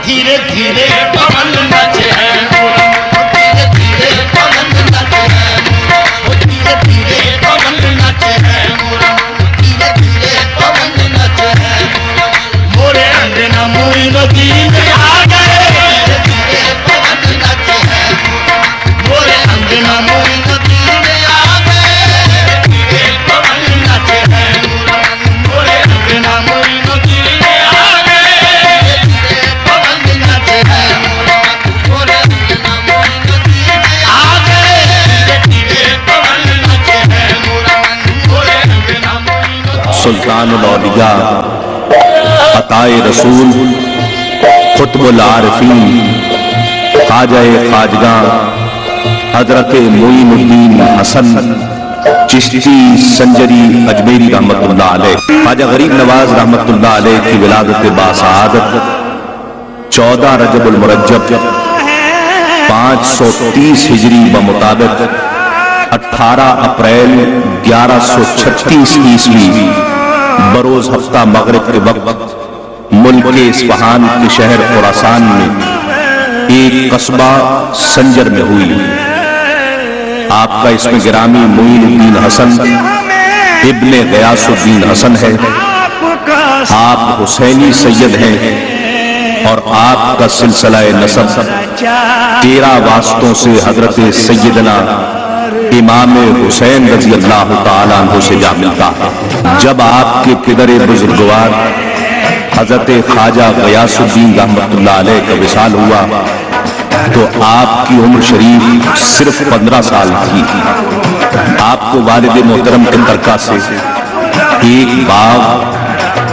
دھیرے دھیرے پون نچے ہے دھیرے دھیرے پون نچے ہے دھیرے دھیرے پون نچے ہے دھیرے دھیرے پون نچے ہے مورے انگنا معین الدین آ گئے دھیرے دھیرے پون نچے ہے مورے انگنا معین الدین آ گئے دھیرے پون نچے ہے مورے انگنا معین الدین آ گئے دھیرے پون نچے ہے مورے انگنا معین الدین آ گئے دھیرے پون نچے ہے مورے انگنا معین سلطان الاولیاء عطائے رسول قطب العارفین خواجہ خواجگاں حضرت معین الدین حسن چشتی سنجری اجمیری رحمت اللہ علیہ خواجہ غریب نواز رحمت اللہ علیہ کی ولادت باسعادت 14 رجب المرجب 530 ہجری بمطابق 18 اپریل 1136 عیسوی بروز ہفتہ مغرب کے وقت ملک اصفہان کے شہر خراسان میں ایک قصبہ سنجر میں ہوئی۔ آپ کا اسم گرامی معین الدین حسن ابن غیاث الدین حسن ہے۔ آپ حسینی سید ہیں اور آپ کا سلسلہ نسب 13 واسطوں سے حضرت سیدنا امام حسین رضی اللہ تعالیٰ عنہ سے جا ملتا ہے۔ جب آپ کے پدر بزرگوار حضرت خواجہ غیاث الدین رحمت اللہ علیہ کا وصال ہوا تو آپ کی عمر شریف صرف 15 سال تھی۔ آپ کو والد محترم کے ترکہ سے ایک باغ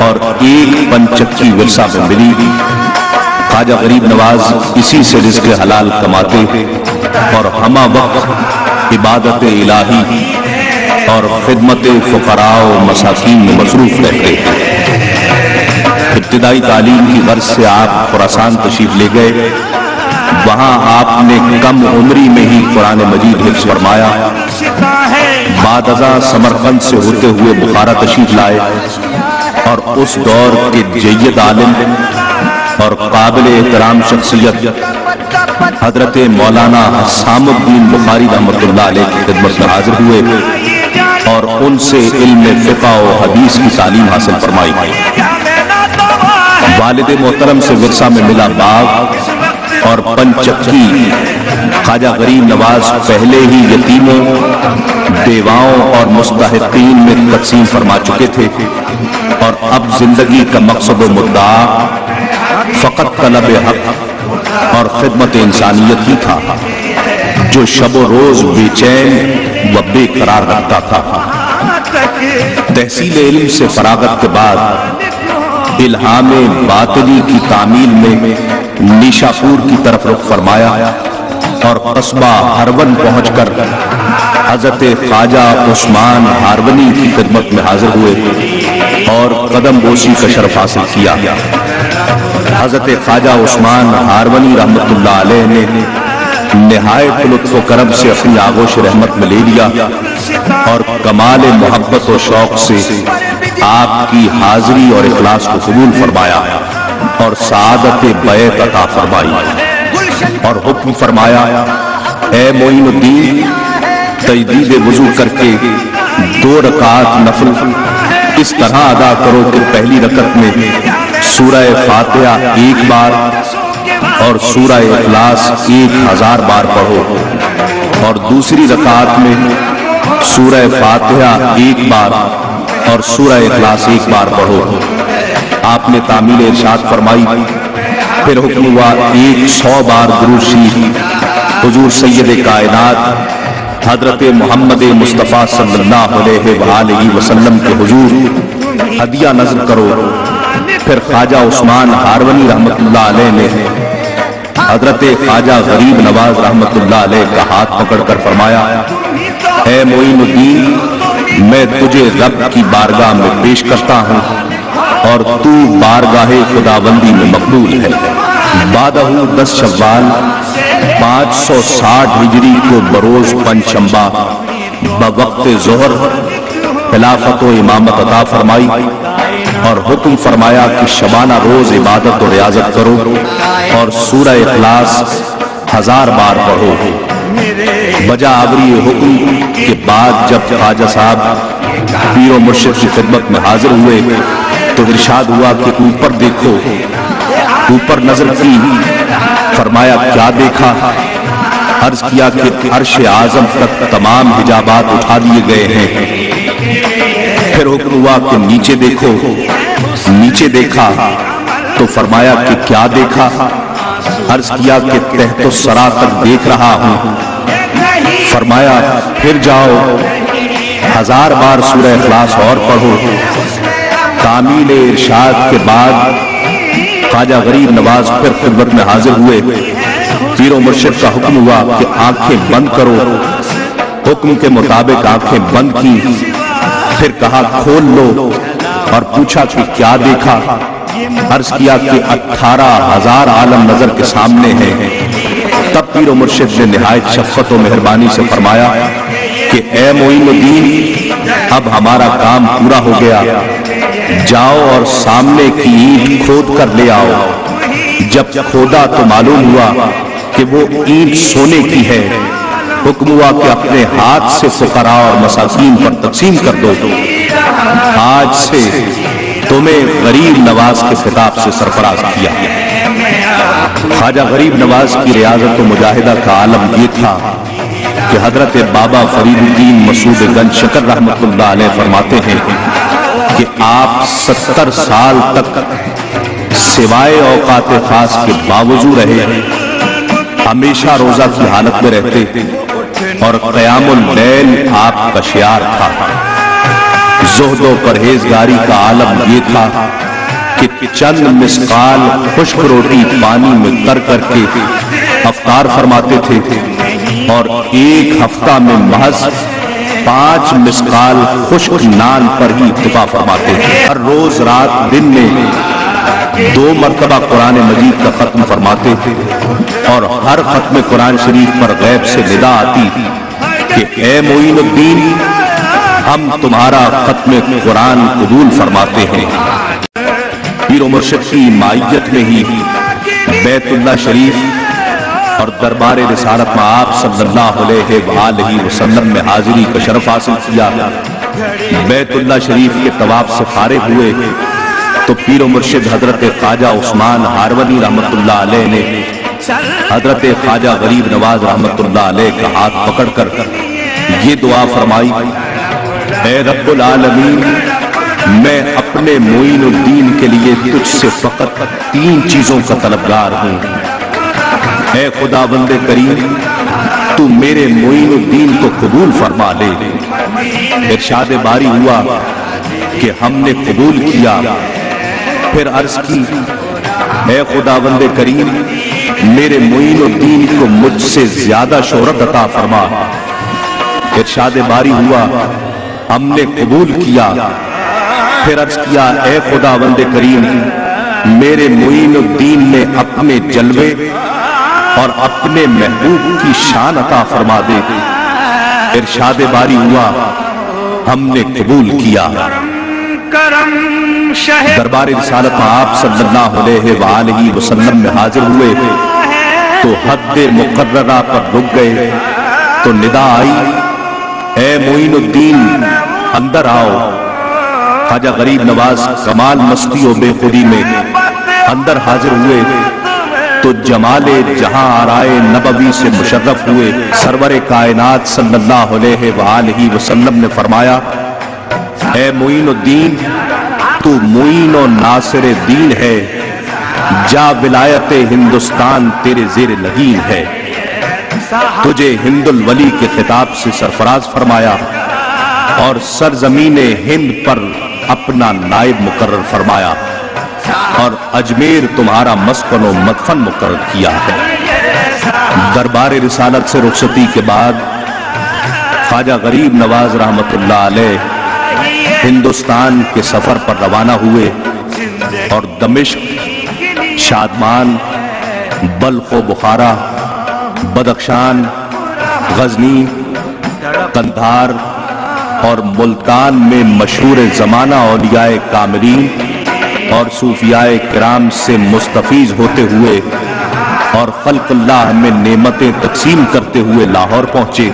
اور ایک پنچکی ورثہ میں ملی۔ خواجہ غریب نواز اسی سے رزق حلال کماتے اور ہمہ وقت عبادت الہی اور خدمت فقراء و مساکین میں مصروف رہتے۔ ابتدائی تعلیم کی غرض سے آپ خراسان تشریف لے گئے۔ وہاں آپ نے کم عمری میں ہی قرآن مجید حفظ فرمایا۔ بعد ازاں سمرقند سے ہوتے ہوئے بخارا تشریف لائے اور اس دور کے جید عالم اور قابل احترام شخصیت حضرت مولانا حسام الدین بخاری رحمت اللہ علیہ کی خدمت میں حاضر ہوئے اور ان سے علم فقہ و حدیث کی تعلیم حاصل فرمائی۔ والد محترم سے ورثہ میں ملا باغ اور پنچکی خواجہ غریب نواز پہلے ہی یتیموں، بیواؤں اور مستحقین میں تقسیم فرما چکے تھے اور اب زندگی کا مقصد و مدعا فقط طلب حق اور خدمت انسانیت ہی تھا، جو شب و روز بے چین و بے قرار رکھتا تھا۔ تحصیل علم سے فراغت کے بعد الہام باطنی کی تعمیل میں نیشاپور کی طرف رخ فرمایا اور قصبہ ہرون پہنچ کر حضرت خواجہ عثمان ہارونی کی خدمت میں حاضر ہوئے اور قدم بوسی کا شرف حاصل کیا۔ حضرت خواجہ عثمان ہارونی رحمت اللہ علیہ نے نہایت لطف و کرم سے اپنی آغوش رحمت میں لے لیا اور کمال محبت و شوق سے آپ کی حاضری اور اخلاص کو قبول فرمایا اور سعادت بیعت عطا فرمائی اور حکم فرمایا، اے معین الدین، تجدید وضو کر کے 2 رکعات نفل اس طرح ادا کرو کہ پہلی رکعت میں سورہ فاتحہ 1 بار اور سورہ اخلاص 1000 بار پڑھو اور دوسری رکعت میں سورہ فاتحہ 1 بار اور سورہ اخلاص 1 بار پڑھو۔ آپ نے تعمیل ارشاد فرمائی، پھر حکم ہوا 100 بار درود شریف حضور سید کائنات حضرت محمد مصطفیٰ صلی اللہ علیہ وآلہ وسلم کے حضور ہدیہ نذر کرو۔ پھر خواجہ عثمان ہارونی رحمت اللہ علیہ نے حضرت خواجہ غریب نواز رحمت اللہ علیہ کا ہاتھ پکڑ کر فرمایا، اے معین الدین، میں تجھے رب کی بارگاہ میں پیش کرتا ہوں اور تو بارگاہ خداوندی میں مقبول ہے۔ بعدہ 10 شوال 560 ہجری کو بروز پنجشنبہ بوقت ظہر خلافت و امامت عطا فرمائی اور حکم فرمایا کہ شبانہ روز عبادت و ریاضت کرو اور سورہ اخلاص 1000 بار پڑھو۔ بجا آوری حکم کے بعد جب خواجہ صاحب پیر و مرشد کی خدمت میں حاضر ہوئے تو ارشاد ہوا کہ اوپر دیکھو۔ اوپر نظر کی، فرمایا کیا دیکھا؟ عرض کیا کہ عرش اعظم تک تمام حجابات اٹھا دیے گئے ہیں۔ پھر حکم ہوا کہ نیچے دیکھو۔ نیچے دیکھا تو فرمایا کہ کیا دیکھا؟ عرض کیا کہ تحت الثری تک دیکھ رہا ہوں۔ فرمایا پھر جاؤ 1000 بار سورہ اخلاص اور پڑھو۔ تعمیل ارشاد کے بعد خواجہ غریب نواز پھر خدمت میں حاضر ہوئے۔ پیر و مرشد کا حکم ہوا کہ آنکھیں بند کرو۔ حکم کے مطابق آنکھیں بند کی، پھر کہا کھول لو، اور پوچھا کہ کیا دیکھا؟ عرض کیا کہ 18,000 عالم نظر کے سامنے ہیں۔ تب پیر و مرشد نے نہایت شفقت و مہربانی سے فرمایا کہ اے معین الدین، اب ہمارا کام پورا ہو گیا، جاؤ اور سامنے کی اینٹ کھود کر لے آؤ۔ جب کھودا تو معلوم ہوا کہ وہ اینٹ سونے کی ہے۔ حکم ہوا کہ اپنے ہاتھ سے فقراء اور مساکین پر تقسیم کر دو۔ آج سے تمہیں غریب نواز کے خطاب سے سرفراز کیا۔ خواجہ غریب نواز کی ریاضت و مجاہدہ کا عالم یہ تھا کہ حضرت بابا فرید الدین مسعود گنج شکر رحمت اللہ علیہ فرماتے ہیں کہ آپ 70 سال تک سوائے اوقات خاص کے باوضو رہے، ہمیشہ روزہ کی حالت میں رہتے اور قیام اللیل آپ کا شعار تھا۔ زہد و پرہیزگاری کا عالم یہ تھا کہ چند مسقال خشک روٹی پانی میں تر کر کے افطار فرماتے تھے اور ایک ہفتہ میں محض 5 مسقال خشک نان پر ہی اکتفا فرماتے تھے۔ ہر روز رات دن میں 2 مرتبہ قرآن مجید کا ختم فرماتے تھے اور ہر ختم قرآن شریف پر غیب سے ندا آتی کہ اے معین الدین، ہم تمہارا ختم قرآن قبول فرماتے ہیں۔ پیر و مرشد کی معیت میں ہی بیت اللہ شریف اور دربار رسالت میں آپ صلی اللہ علیہ وآلہ وسلم میں حاضری کا شرف حاصل کیا۔ بیت اللہ شریف کے طواف سے فارغ ہوئے تو پیر و مرشد حضرت خواجہ عثمان ہارونی رحمت اللہ علیہ نے حضرت خواجہ غریب نواز رحمت اللہ علیہ کا ہاتھ پکڑ کر یہ دعا فرمائی، اے رب العالمین، میں اپنے معین الدین کے لیے تجھ سے فقط 3 چیزوں کا طلبگار ہوں۔ اے خداوند کریم، تو میرے معین الدین کو قبول فرما لے۔ ارشاد باری ہوا کہ ہم نے قبول کیا۔ پھر عرض کی، اے خداوند کریم، میرے معین الدین کو مجھ سے زیادہ شہرت عطا فرما۔ ارشاد باری ہوا، ہم نے قبول کیا۔ پھر عرض کیا، اے خداوند کریم، میرے معین الدین نے اپنے جلوے اور اپنے محبوب کی شان عطا فرما دے۔ ارشاد باری ہوا، ہم نے قبول کیا۔ دربار رسالت میں آپ صلی اللہ علیہ وآلہ وسلم میں حاضر ہوئے تو حد مقررہ پر رک گئے تو ندا آئی، اے معین الدین، اندر آؤ۔ خواجہ غریب نواز کمال مستی و بے خودی میں اندر حاضر ہوئے تو جمال جہاں آرائے نبوی سے مشرف ہوئے۔ سرور کائنات صلی اللہ علیہ وآلہ وسلم نے فرمایا، اے معین الدین، تو معین و ناصر دین ہے، جا ولایت ہندوستان تیرے زیر لگین ہے۔ تجھے ہند الولی کے خطاب سے سرفراز فرمایا اور سرزمین ہند پر اپنا نائب مقرر فرمایا اور اجمیر تمہارا مسکن و مدفن مقرر کیا ہے۔ دربار رسالت سے رخصتی کے بعد خواجہ غریب نواز رحمت اللہ علیہ ہندوستان کے سفر پر روانہ ہوئے اور دمشق، شادمان، بلخ و بخارا، بدخشان، غزنی، قندھار اور ملتان میں مشہور زمانہ اولیاء کاملین اور صوفیائے کرام سے مستفیض ہوتے ہوئے اور خلق اللہ میں نعمتیں تقسیم کرتے ہوئے لاہور پہنچے